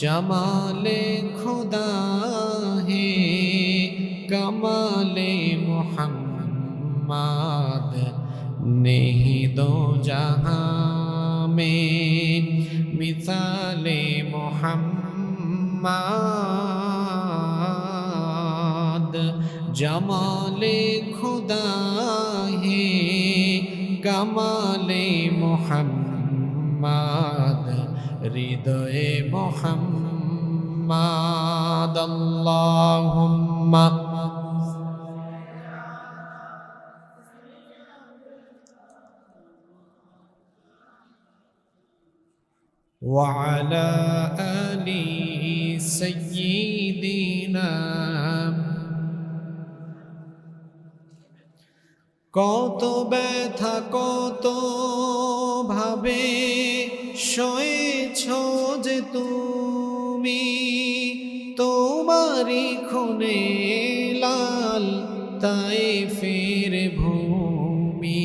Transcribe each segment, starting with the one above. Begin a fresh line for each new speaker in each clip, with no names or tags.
जमाले खुदा है कमाले मोहम्मद नहीं दो जहां में मिसाले मोहम्मद जमाले खुदा है कमाले मोहम्मद हृदय मोहम्मद अल्लाहुम्मा वअला आलि सय्यिदिना কত ব্যথা কত ভাবে সয়েছ যে তুমি তোমারি খুনে লাল তায়েফের ভূমি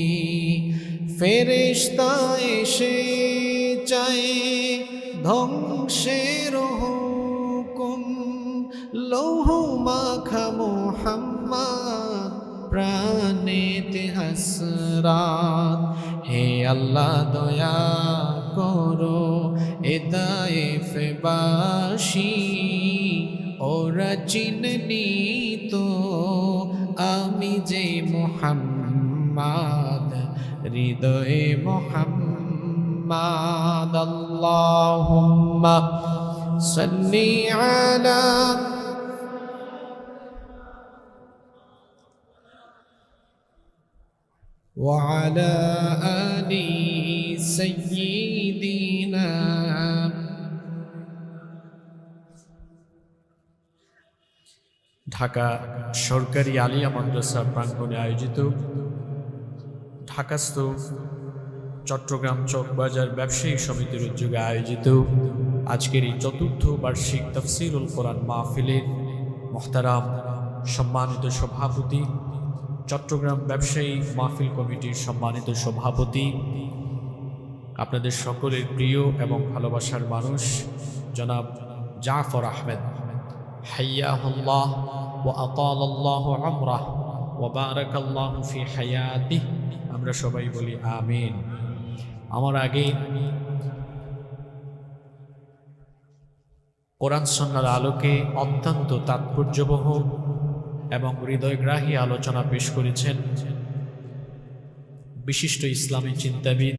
ফেরেশতা এসে চায় ধ্বংসের হুকুম লৌহ মাখা মুহাম্মদ প্রাণেতে হাসরাত হে আল্লাহ দয়া করো এ তায়েফবাসী ওরা চিননি তো আমি যে মুহাম্মদ হৃদয়ে মুহাম্মদ আল্লাহুম্মা সাল্লি আলা وعلى آل سيدنا ঢাকা সরকারি আলিয়া মাদ্রাসা প্রাঙ্গণে আয়োজিত ঢাকাস্থ চট্টগ্রাম চকবাজার ব্যবসায়ী সমিতির উদ্যোগে আয়োজিত আজকের এই চতুর্থ বার্ষিক তাফসীরুল কোরআন মাহফিলের মুহতারাম সম্মানিত সভাপতি চট্টগ্রাম ব্যবসায়ী মাহফিল কমিটির সম্মানিত সভাপতি আপনাদের সকলের প্রিয় এবং ভালোবাসার মানুষ জনাব জাফর আহমেদ হাইয়াহুল্লাহ ওয়া আতালাল্লাহু আমরাহ ওয়া বারাকাল্লাহু ফি হায়াতিহি আমরা সবাই বলি আমিন। আমার আগে কোরআন সুন্নাহর আলোকে অত্যন্ত তাৎপর্যবহ এবং হৃদয়গ্রাহী আলোচনা পেশ করেছেন বিশিষ্ট ইসলামী চিন্তাবিদ